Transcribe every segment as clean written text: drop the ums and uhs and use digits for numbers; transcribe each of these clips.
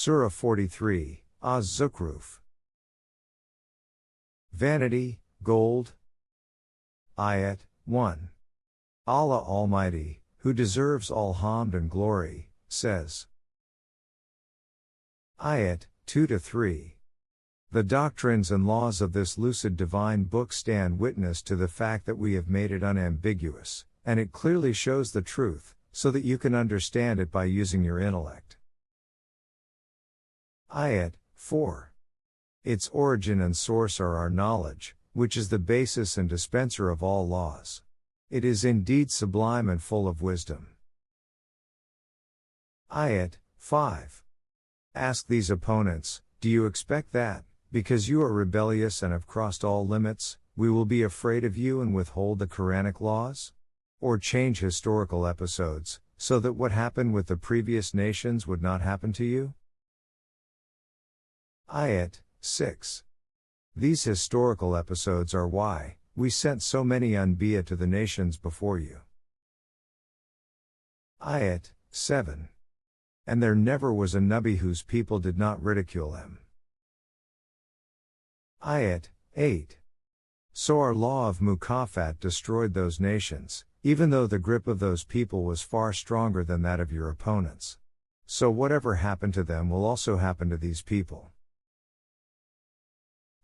Surah 43, Az-Zukhruf. Vanity, gold. Ayat 1. Allah Almighty, who deserves all hamd and glory, says. Ayat 2-3. The doctrines and laws of this lucid divine book stand witness to the fact that we have made it unambiguous, and it clearly shows the truth, so that you can understand it by using your intellect. Ayat 4. Its origin and source are our knowledge, which is the basis and dispenser of all laws. It is indeed sublime and full of wisdom. Ayat 5. Ask these opponents, do you expect that, because you are rebellious and have crossed all limits, we will be afraid of you and withhold the Quranic laws? Or change historical episodes, so that what happened with the previous nations would not happen to you? Ayat 6. These historical episodes are why we sent so many Anbiya to the nations before you. Ayat 7. And there never was a Nabi whose people did not ridicule him. Ayat 8. So our law of Mukafat destroyed those nations, even though the grip of those people was far stronger than that of your opponents. So whatever happened to them will also happen to these people.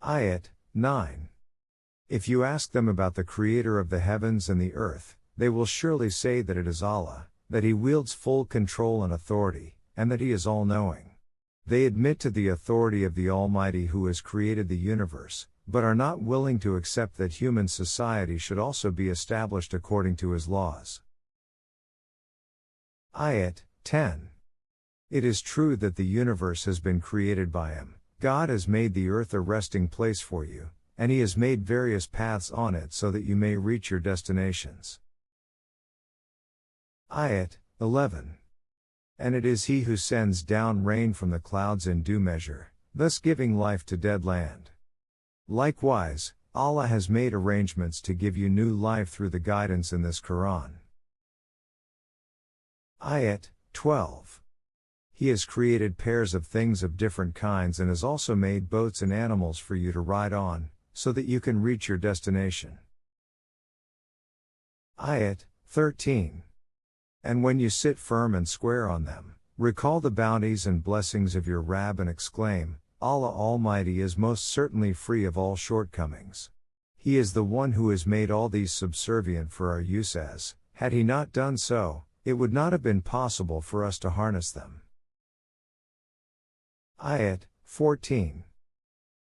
Ayat 9. If you ask them about the Creator of the heavens and the earth, they will surely say that it is Allah, that He wields full control and authority, and that He is all-knowing. They admit to the authority of the Almighty who has created the universe, but are not willing to accept that human society should also be established according to His laws. Ayat 10. It is true that the universe has been created by Him. God has made the earth a resting place for you, and He has made various paths on it so that you may reach your destinations. Ayat 11. And it is He who sends down rain from the clouds in due measure, thus giving life to dead land. Likewise, Allah has made arrangements to give you new life through the guidance in this Quran. Ayat 12. He has created pairs of things of different kinds and has also made boats and animals for you to ride on, so that you can reach your destination. Ayat 13. And when you sit firm and square on them, recall the bounties and blessings of your Rabb and exclaim, Allah Almighty is most certainly free of all shortcomings. He is the one who has made all these subservient for our use as, had He not done so, it would not have been possible for us to harness them. Ayat 14.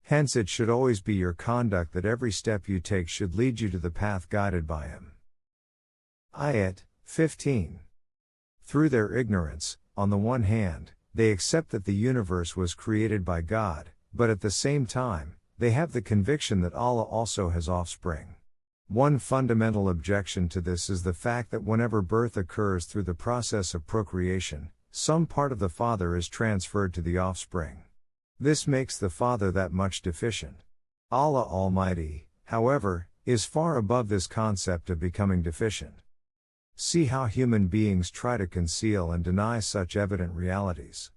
Hence it should always be your conduct that every step you take should lead you to the path guided by Him. Ayat 15. Through their ignorance, on the one hand, they accept that the universe was created by God, but at the same time, they have the conviction that Allah also has offspring. One fundamental objection to this is the fact that whenever birth occurs through the process of procreation, some part of the father is transferred to the offspring. This makes the father that much deficient. Allah Almighty, however, is far above this concept of becoming deficient. See how human beings try to conceal and deny such evident realities.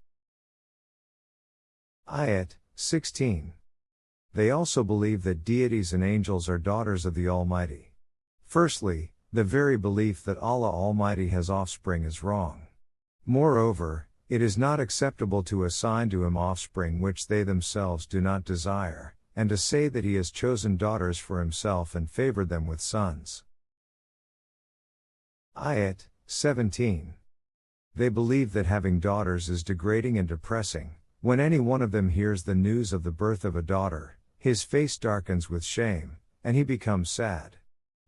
Ayat 16. They also believe that deities and angels are daughters of the Almighty. Firstly, the very belief that Allah Almighty has offspring is wrong. Moreover, it is not acceptable to assign to Him offspring which they themselves do not desire, and to say that He has chosen daughters for Himself and favored them with sons. Ayat 17. They believe that having daughters is degrading and depressing. When any one of them hears the news of the birth of a daughter, his face darkens with shame, and he becomes sad.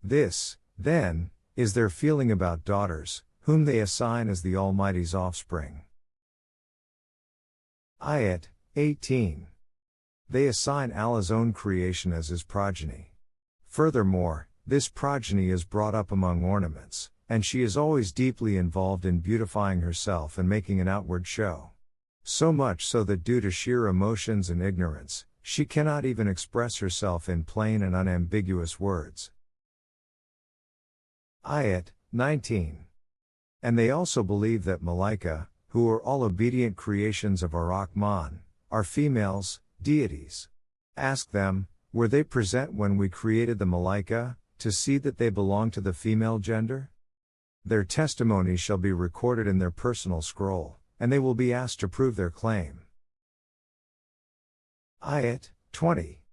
This, then, is their feeling about daughters, whom they assign as the Almighty's offspring. Ayat 18. They assign Allah's own creation as His progeny. Furthermore, this progeny is brought up among ornaments, and she is always deeply involved in beautifying herself and making an outward show. So much so that due to sheer emotions and ignorance, she cannot even express herself in plain and unambiguous words. Ayat 19. And they also believe that Malaika, who are all obedient creations of Ar-Rahman, are females, deities. Ask them, were they present when we created the Malaika, to see that they belong to the female gender? Their testimony shall be recorded in their personal scroll, and they will be asked to prove their claim. Ayat 20.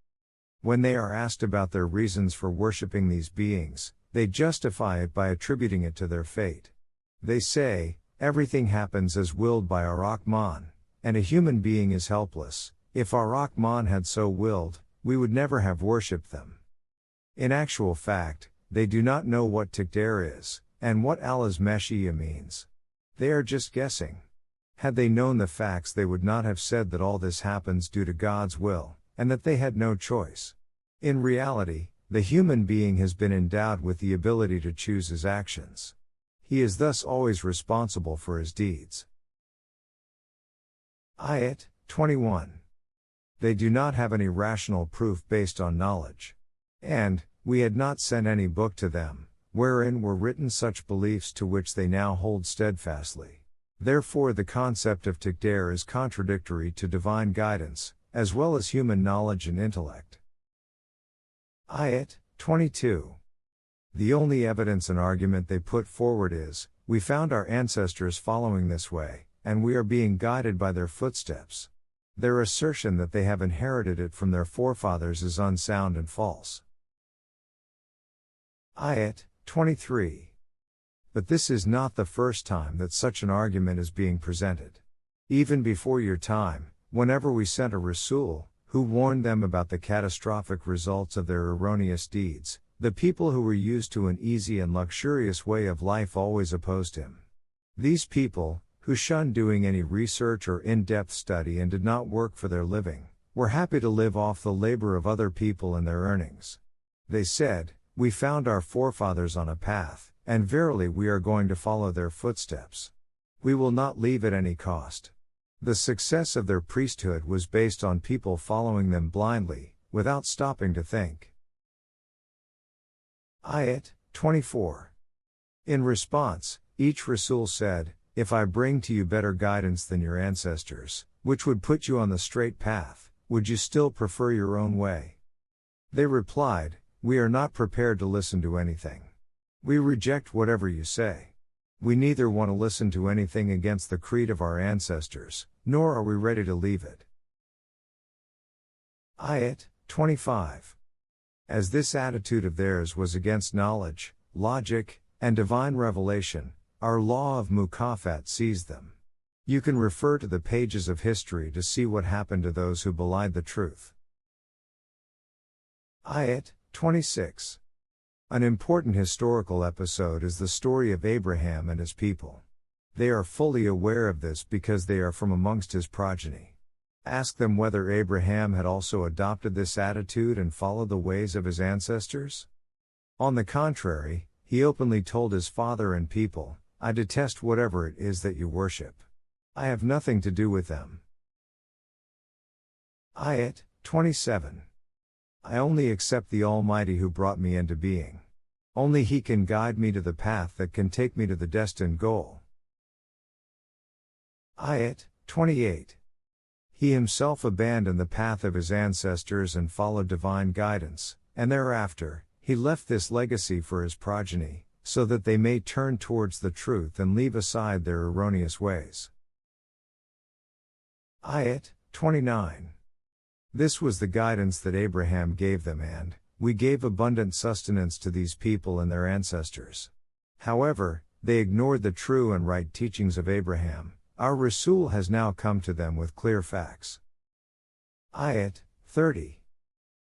When they are asked about their reasons for worshipping these beings, they justify it by attributing it to their fate. They say, everything happens as willed by Ar-Rahman, and a human being is helpless. If Ar-Rahman had so willed, we would never have worshipped them. In actual fact, they do not know what Taqdir is, and what Allah's Mashiyah means. They are just guessing. Had they known the facts, they would not have said that all this happens due to God's will, and that they had no choice. In reality, the human being has been endowed with the ability to choose his actions. He is thus always responsible for his deeds. Ayat 21. They do not have any rational proof based on knowledge. And, we had not sent any book to them, wherein were written such beliefs to which they now hold steadfastly. Therefore the concept of Taqdir is contradictory to divine guidance, as well as human knowledge and intellect. Ayat 22. The only evidence and argument they put forward is, we found our ancestors following this way, and we are being guided by their footsteps. Their assertion that they have inherited it from their forefathers is unsound and false. Ayat 23. But this is not the first time that such an argument is being presented. Even before your time, whenever we sent a Rasul, who warned them about the catastrophic results of their erroneous deeds, the people who were used to an easy and luxurious way of life always opposed him. These people, who shunned doing any research or in-depth study and did not work for their living, were happy to live off the labor of other people and their earnings. They said, we found our forefathers on a path, and verily we are going to follow their footsteps. We will not leave at any cost. The success of their priesthood was based on people following them blindly, without stopping to think. Ayat 24. In response, each Rasul said, if I bring to you better guidance than your ancestors, which would put you on the straight path, would you still prefer your own way? They replied, we are not prepared to listen to anything. We reject whatever you say. We neither want to listen to anything against the creed of our ancestors, nor are we ready to leave it. Ayat 25. As this attitude of theirs was against knowledge, logic, and divine revelation, our law of mukafat seized them. You can refer to the pages of history to see what happened to those who belied the truth. Ayat 26. An important historical episode is the story of Abraham and his people. They are fully aware of this because they are from amongst his progeny. Ask them whether Abraham had also adopted this attitude and followed the ways of his ancestors. On the contrary, he openly told his father and people, I detest whatever it is that you worship. I have nothing to do with them. Ayat 27. I only accept the Almighty who brought me into being. Only He can guide me to the path that can take me to the destined goal. Ayat 28. He himself abandoned the path of his ancestors and followed divine guidance, and thereafter, he left this legacy for his progeny, so that they may turn towards the truth and leave aside their erroneous ways. Ayat 29. This was the guidance that Abraham gave them, and we gave abundant sustenance to these people and their ancestors. However, they ignored the true and right teachings of Abraham. Our Rasul has now come to them with clear facts. Ayat 30.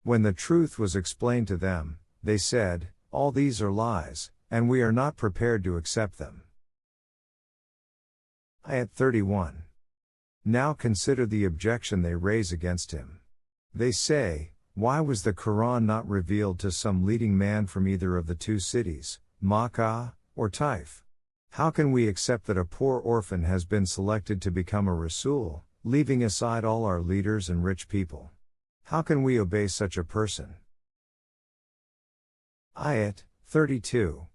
When the truth was explained to them, they said, all these are lies, and we are not prepared to accept them. Ayat 31. Now consider the objection they raise against him. They say, why was the Qur'an not revealed to some leading man from either of the two cities, Makkah or Taif? How can we accept that a poor orphan has been selected to become a Rasul, leaving aside all our leaders and rich people? How can we obey such a person? Ayat 32.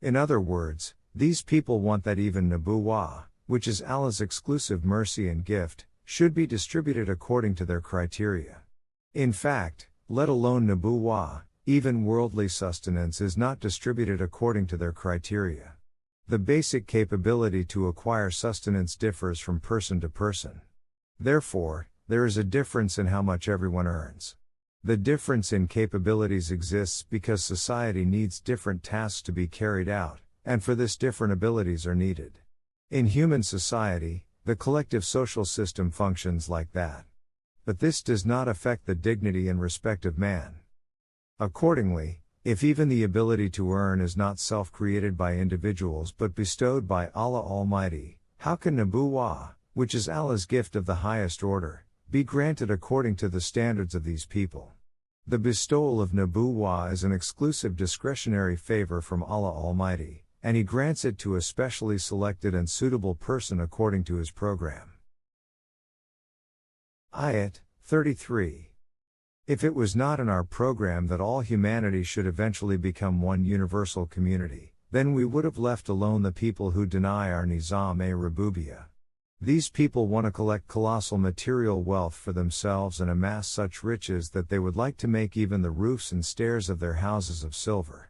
In other words, these people want that even Nubuwah, which is Allah's exclusive mercy and gift, should be distributed according to their criteria. In fact, let alone nubuwah, even worldly sustenance is not distributed according to their criteria. The basic capability to acquire sustenance differs from person to person. Therefore, there is a difference in how much everyone earns. The difference in capabilities exists because society needs different tasks to be carried out, and for this different abilities are needed. In human society, the collective social system functions like that. But this does not affect the dignity and respect of man. Accordingly, if even the ability to earn is not self-created by individuals but bestowed by Allah Almighty, how can nubuwah, which is Allah's gift of the highest order, be granted according to the standards of these people? The bestowal of nubuwah is an exclusive discretionary favor from Allah Almighty, and He grants it to a specially selected and suitable person according to His program. Ayat 33. If it was not in our program that all humanity should eventually become one universal community, then we would have left alone the people who deny our nizam-e-rububiyyah. These people want to collect colossal material wealth for themselves and amass such riches that they would like to make even the roofs and stairs of their houses of silver.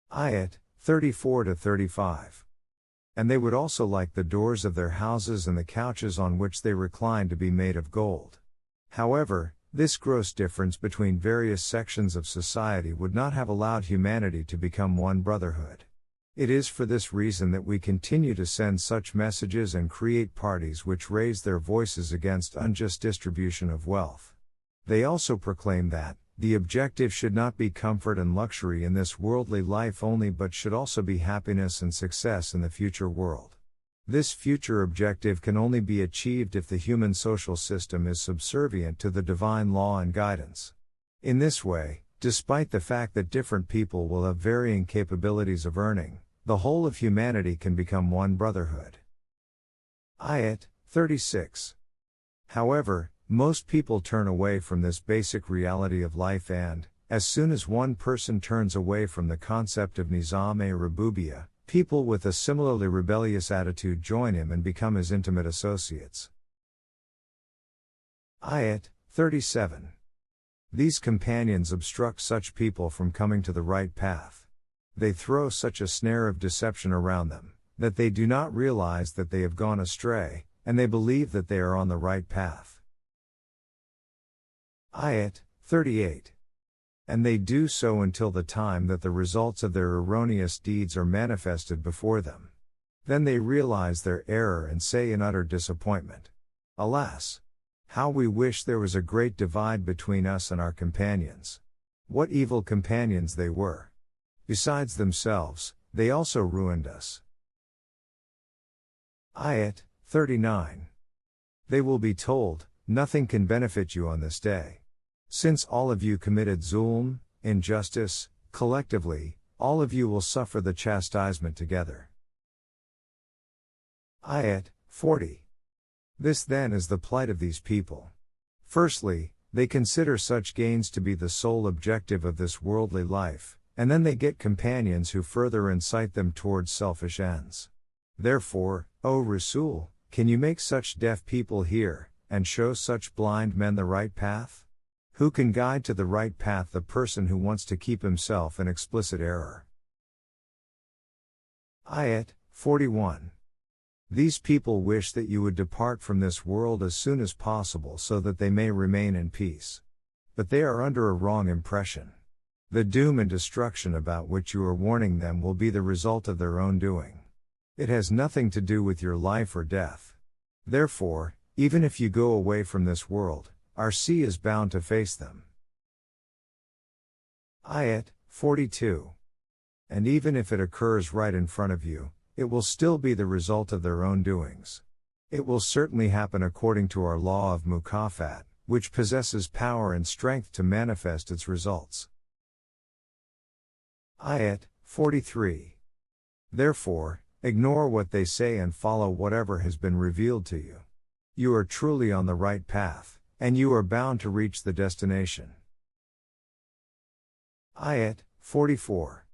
Ayat 34-35. And they would also like the doors of their houses and the couches on which they recline to be made of gold. However, this gross difference between various sections of society would not have allowed humanity to become one brotherhood. It is for this reason that we continue to send such messages and create parties which raise their voices against unjust distribution of wealth. They also proclaim that the objective should not be comfort and luxury in this worldly life only but should also be happiness and success in the future world. This future objective can only be achieved if the human social system is subservient to the divine law and guidance. In this way, despite the fact that different people will have varying capabilities of earning, the whole of humanity can become one brotherhood. Ayat 36. However, most people turn away from this basic reality of life and, as soon as one person turns away from the concept of nizam-e-rububiyyah, people with a similarly rebellious attitude join him and become his intimate associates. Ayat 37. These companions obstruct such people from coming to the right path. They throw such a snare of deception around them, that they do not realize that they have gone astray, and they believe that they are on the right path. Ayat 38. And they do so until the time that the results of their erroneous deeds are manifested before them. Then they realize their error and say in utter disappointment, "Alas! How we wish there was a great divide between us and our companions." What evil companions they were! Besides themselves, they also ruined us. Ayat 39. They will be told, nothing can benefit you on this day. Since all of you committed zulm, injustice, collectively, all of you will suffer the chastisement together. Ayat 40. This then is the plight of these people. Firstly, they consider such gains to be the sole objective of this worldly life, and then they get companions who further incite them towards selfish ends. Therefore, O Rasul, can you make such deaf people hear, and show such blind men the right path? Who can guide to the right path the person who wants to keep himself in explicit error? Ayat 41. These people wish that you would depart from this world as soon as possible so that they may remain in peace. But they are under a wrong impression. The doom and destruction about which you are warning them will be the result of their own doing. It has nothing to do with your life or death. Therefore, even if you go away from this world, our sea is bound to face them. Ayat 42. And even if it occurs right in front of you, it will still be the result of their own doings. It will certainly happen according to our law of mukafat, which possesses power and strength to manifest its results. Ayat 43. Therefore, ignore what they say and follow whatever has been revealed to you. You are truly on the right path, and you are bound to reach the destination. Ayat 44.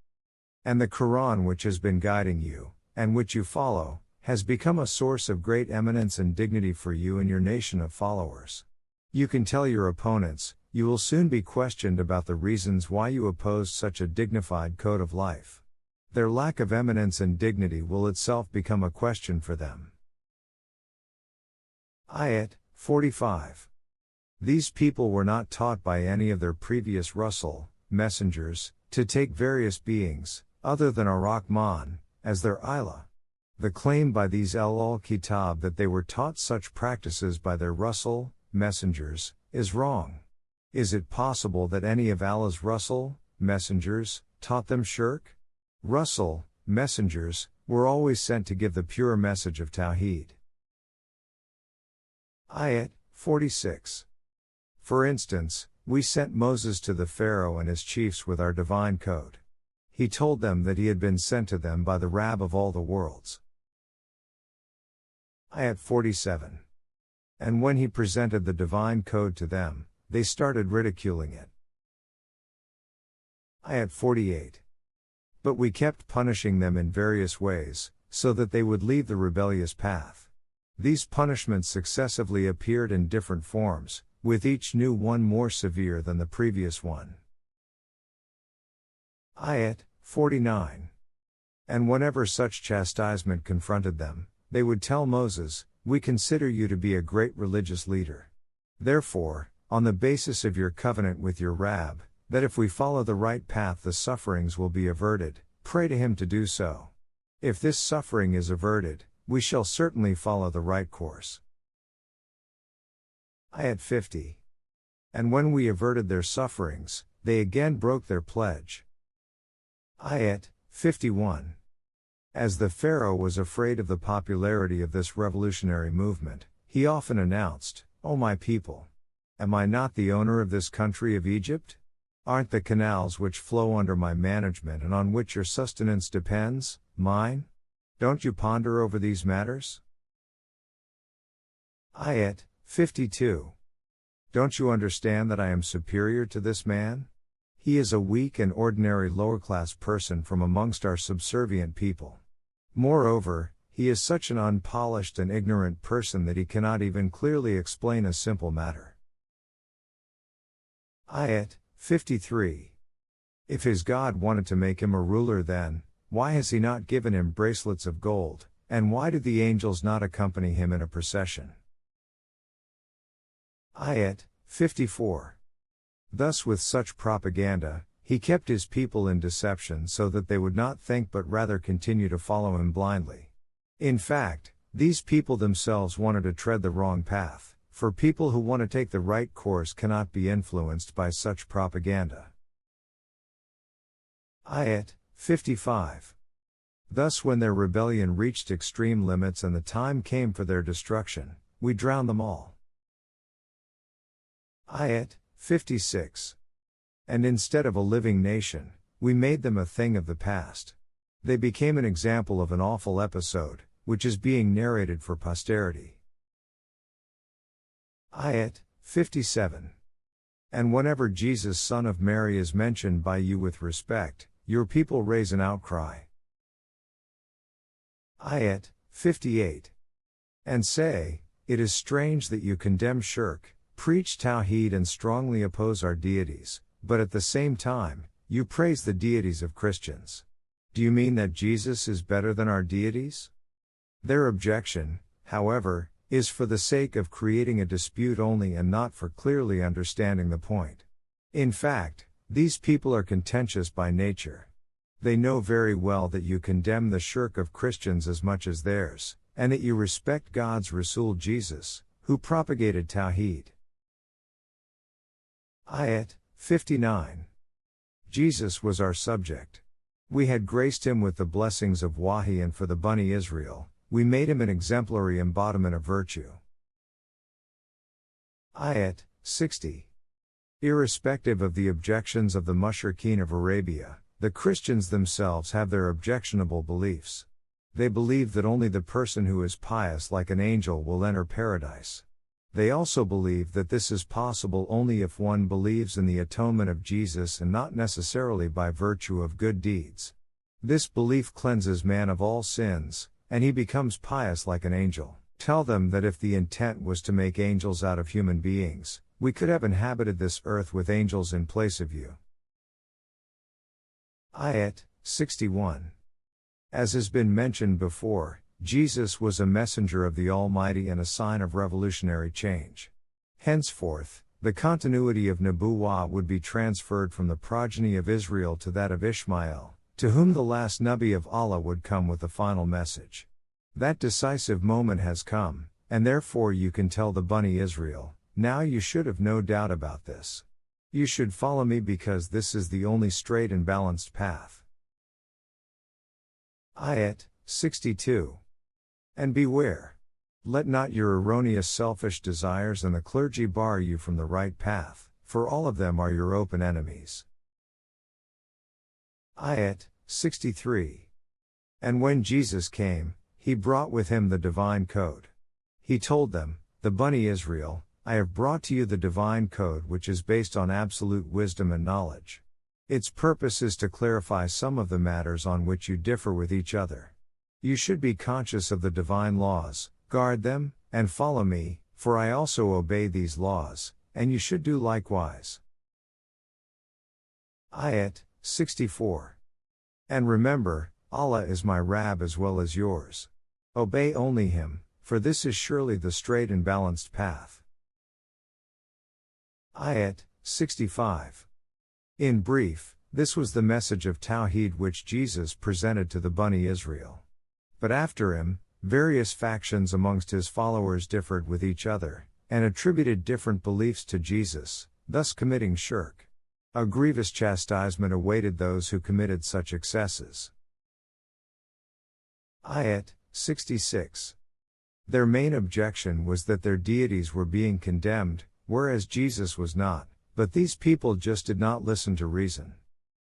And the Qur'an which has been guiding you, and which you follow, has become a source of great eminence and dignity for you and your nation of followers. You can tell your opponents, you will soon be questioned about the reasons why you opposed such a dignified code of life. Their lack of eminence and dignity will itself become a question for them. Ayat 45. These people were not taught by any of their previous Rusul, messengers, to take various beings, other than Ar-Rahman, as their ilah. The claim by these al-Kitab that they were taught such practices by their Rusul, messengers, is wrong. Is it possible that any of Allah's Rusul, messengers, taught them shirk? Rusul, messengers, were always sent to give the pure message of Tawheed. Ayat 46. For instance, we sent Moses to the Pharaoh and his chiefs with our divine code. He told them that he had been sent to them by the Rabb of all the worlds. Ayat 47. And when he presented the divine code to them, they started ridiculing it. Ayat 48. But we kept punishing them in various ways, so that they would leave the rebellious path. These punishments successively appeared in different forms, with each new one more severe than the previous one. Ayat 49. And whenever such chastisement confronted them, they would tell Moses, we consider you to be a great religious leader. Therefore, on the basis of your covenant with your Rabb, that if we follow the right path the sufferings will be averted, pray to him to do so. If this suffering is averted, we shall certainly follow the right course. Ayat 50. And when we averted their sufferings, they again broke their pledge. Ayat 51. As the Pharaoh was afraid of the popularity of this revolutionary movement, he often announced, O my people! Am I not the owner of this country of Egypt? Aren't the canals which flow under my management and on which your sustenance depends, mine? Don't you ponder over these matters? Ayat 52. Don't you understand that I am superior to this man? He is a weak and ordinary lower-class person from amongst our subservient people. Moreover, he is such an unpolished and ignorant person that he cannot even clearly explain a simple matter. Ayat 53. If his God wanted to make him a ruler then, why has he not given him bracelets of gold, and why do the angels not accompany him in a procession? Ayat 54. Thus with such propaganda, he kept his people in deception so that they would not think but rather continue to follow him blindly. In fact, these people themselves wanted to tread the wrong path, for people who want to take the right course cannot be influenced by such propaganda. Ayat 55. Thus when their rebellion reached extreme limits and the time came for their destruction, we drowned them all. Ayat 56. And instead of a living nation, we made them a thing of the past. They became an example of an awful episode, which is being narrated for posterity. Ayat 57. And whenever Jesus son of Mary is mentioned by you with respect, your people raise an outcry. Ayat 58. And say, it is strange that you condemn shirk, preach Tawheed and strongly oppose our deities, but at the same time, you praise the deities of Christians. Do you mean that Jesus is better than our deities? Their objection, however, is for the sake of creating a dispute only and not for clearly understanding the point. In fact, these people are contentious by nature. They know very well that you condemn the shirk of Christians as much as theirs, and that you respect God's Rasul Jesus, who propagated Tawheed. Ayat 59. Jesus was our subject. We had graced him with the blessings of wahi, and for the Bani Israel, we made him an exemplary embodiment of virtue. Ayat 60. Irrespective of the objections of the Mushrikeen of Arabia, the Christians themselves have their objectionable beliefs. They believe that only the person who is pious like an angel will enter paradise. They also believe that this is possible only if one believes in the atonement of Jesus and not necessarily by virtue of good deeds. This belief cleanses man of all sins, and he becomes pious like an angel. Tell them that if the intent was to make angels out of human beings, we could have inhabited this earth with angels in place of you. Ayat 61. As has been mentioned before, Jesus was a messenger of the Almighty and a sign of revolutionary change. Henceforth, the continuity of Nubuwwah would be transferred from the progeny of Israel to that of Ishmael, to whom the last Nabi of Allah would come with the final message. That decisive moment has come, and therefore you can tell the Bani Israel, now you should have no doubt about this. You should follow me because this is the only straight and balanced path. Ayat 62. And beware. Let not your erroneous selfish desires and the clergy bar you from the right path, for all of them are your open enemies. Ayat 63. And when Jesus came, he brought with him the divine code. He told them, the Bani Israel, I have brought to you the divine code which is based on absolute wisdom and knowledge. Its purpose is to clarify some of the matters on which you differ with each other. You should be conscious of the divine laws, guard them, and follow me, for I also obey these laws, and you should do likewise. Ayat 64. And remember, Allah is my Rabb as well as yours. Obey only Him, for this is surely the straight and balanced path. Ayat 65. In brief, this was the message of Tawheed which Jesus presented to the Bani Israel. But after him, various factions amongst his followers differed with each other, and attributed different beliefs to Jesus, thus committing shirk. A grievous chastisement awaited those who committed such excesses. Ayat 66. Their main objection was that their deities were being condemned, whereas Jesus was not, but these people just did not listen to reason.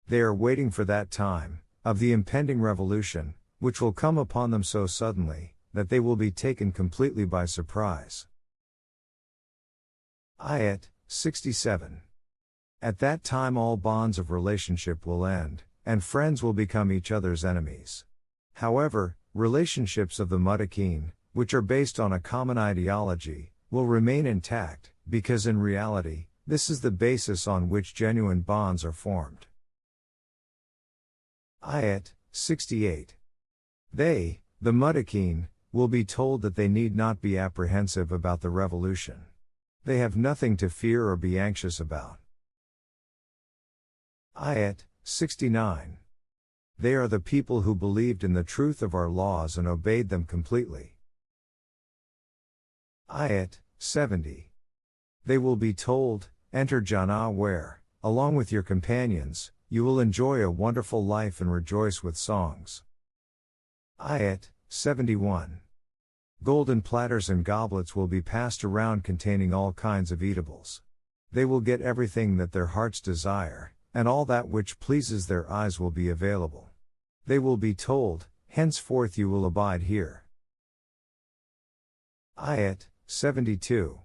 They are waiting for that time, of the impending revolution, which will come upon them so suddenly, that they will be taken completely by surprise. Ayat 67. At that time all bonds of relationship will end, and friends will become each other's enemies. However, relationships of the Muttaqin, which are based on a common ideology, will remain intact, because in reality, this is the basis on which genuine bonds are formed. Ayat 68. They, the Muttaqin, will be told that they need not be apprehensive about the revolution. They have nothing to fear or be anxious about. Ayat 69. They are the people who believed in the truth of our laws and obeyed them completely. Ayat 70. They will be told, enter Jannah where, along with your companions, you will enjoy a wonderful life and rejoice with songs. Ayat 71. Golden platters and goblets will be passed around containing all kinds of eatables. They will get everything that their hearts desire, and all that which pleases their eyes will be available. They will be told, henceforth you will abide here. Ayat 72.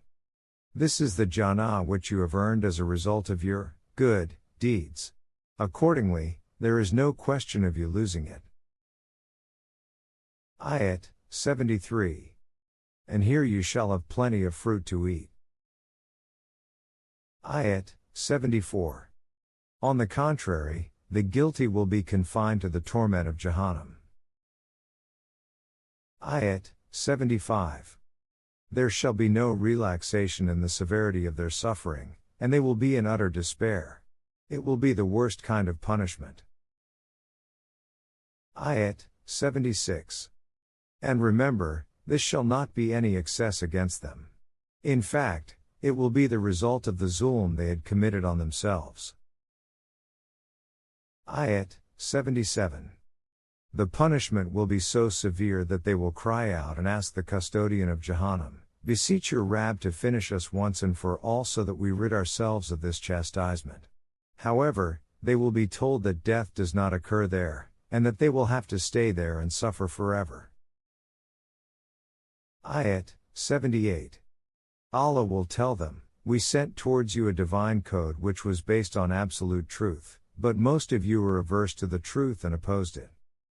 This is the Jannah which you have earned as a result of your good deeds. Accordingly, there is no question of you losing it. Ayat 73. And here you shall have plenty of fruit to eat. Ayat 74. On the contrary, the guilty will be confined to the torment of Jahannam. Ayat 75. There shall be no relaxation in the severity of their suffering, and they will be in utter despair. It will be the worst kind of punishment. Ayat 76. And remember, this shall not be any excess against them. In fact, it will be the result of the zulm they had committed on themselves. Ayat 77. The punishment will be so severe that they will cry out and ask the custodian of Jahannam, beseech your Rabb to finish us once and for all so that we rid ourselves of this chastisement. However, they will be told that death does not occur there, and that they will have to stay there and suffer forever. Ayat 78. Allah will tell them, we sent towards you a divine code which was based on absolute truth, but most of you were averse to the truth and opposed it.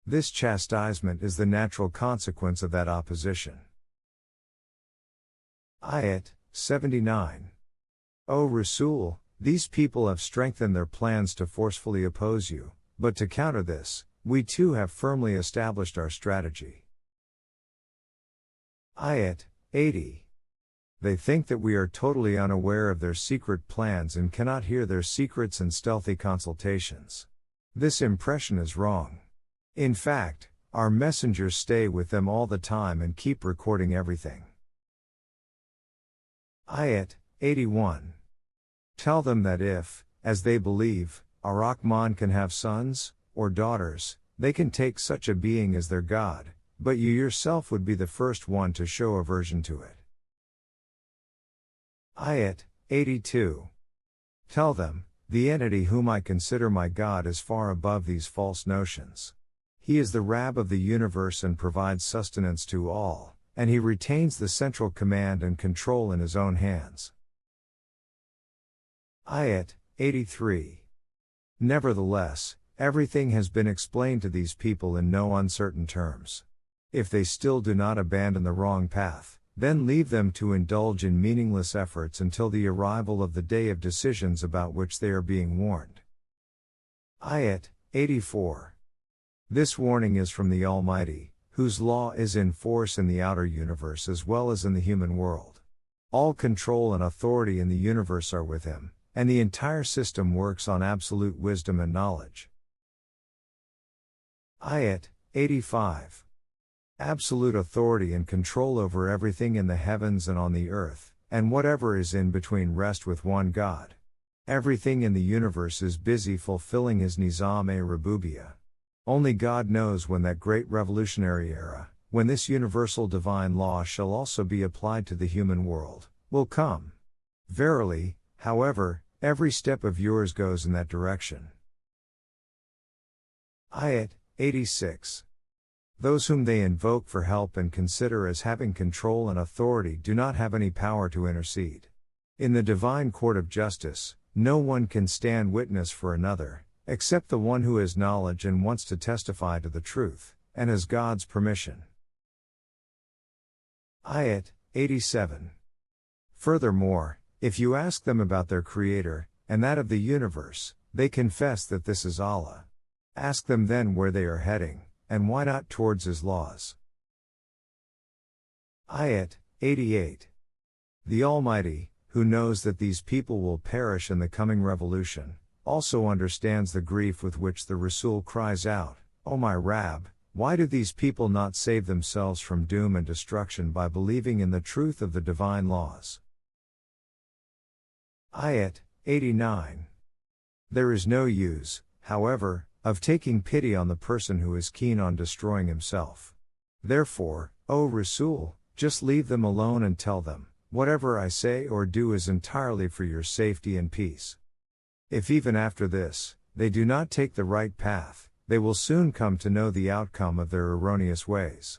This chastisement is the natural consequence of that opposition. Ayat 79. O Rasul, these people have strengthened their plans to forcefully oppose you, but to counter this, we too have firmly established our strategy. Ayat 80. They think that we are totally unaware of their secret plans and cannot hear their secrets and stealthy consultations. This impression is wrong. In fact, our messengers stay with them all the time and keep recording everything. Ayat 81. Tell them that if, as they believe, Ar-Rahman can have sons, or daughters, they can take such a being as their God, but you yourself would be the first one to show aversion to it. Ayat 82. Tell them, the entity whom I consider my God is far above these false notions. He is the Rabb of the universe and provides sustenance to all, and he retains the central command and control in his own hands. Ayat 83. Nevertheless, everything has been explained to these people in no uncertain terms. If they still do not abandon the wrong path, then leave them to indulge in meaningless efforts until the arrival of the day of decisions about which they are being warned. Ayat 84. This warning is from the Almighty, whose law is in force in the outer universe as well as in the human world. All control and authority in the universe are with him, and the entire system works on absolute wisdom and knowledge. Ayat 85. Absolute authority and control over everything in the heavens and on the earth, and whatever is in between rest with one God. Everything in the universe is busy fulfilling his Nizam-e-Rububiyyah. Only God knows when that great revolutionary era, when this universal divine law shall also be applied to the human world, will come. Verily, however, every step of yours goes in that direction. Ayat 86. Those whom they invoke for help and consider as having control and authority do not have any power to intercede. In the divine court of justice, no one can stand witness for another, except the one who has knowledge and wants to testify to the truth, and has God's permission. Ayat 87. Furthermore, if you ask them about their Creator, and that of the universe, they confess that this is Allah. Ask them then where they are heading, and why not towards His laws. Ayat 88. The Almighty, who knows that these people will perish in the coming revolution, also understands the grief with which the Rasul cries out, O my Rabb, why do these people not save themselves from doom and destruction by believing in the truth of the divine laws? Ayat 89. There is no use, however, of taking pity on the person who is keen on destroying himself. Therefore, O Rasul, just leave them alone and tell them, whatever I say or do is entirely for your safety and peace. If even after this, they do not take the right path, they will soon come to know the outcome of their erroneous ways.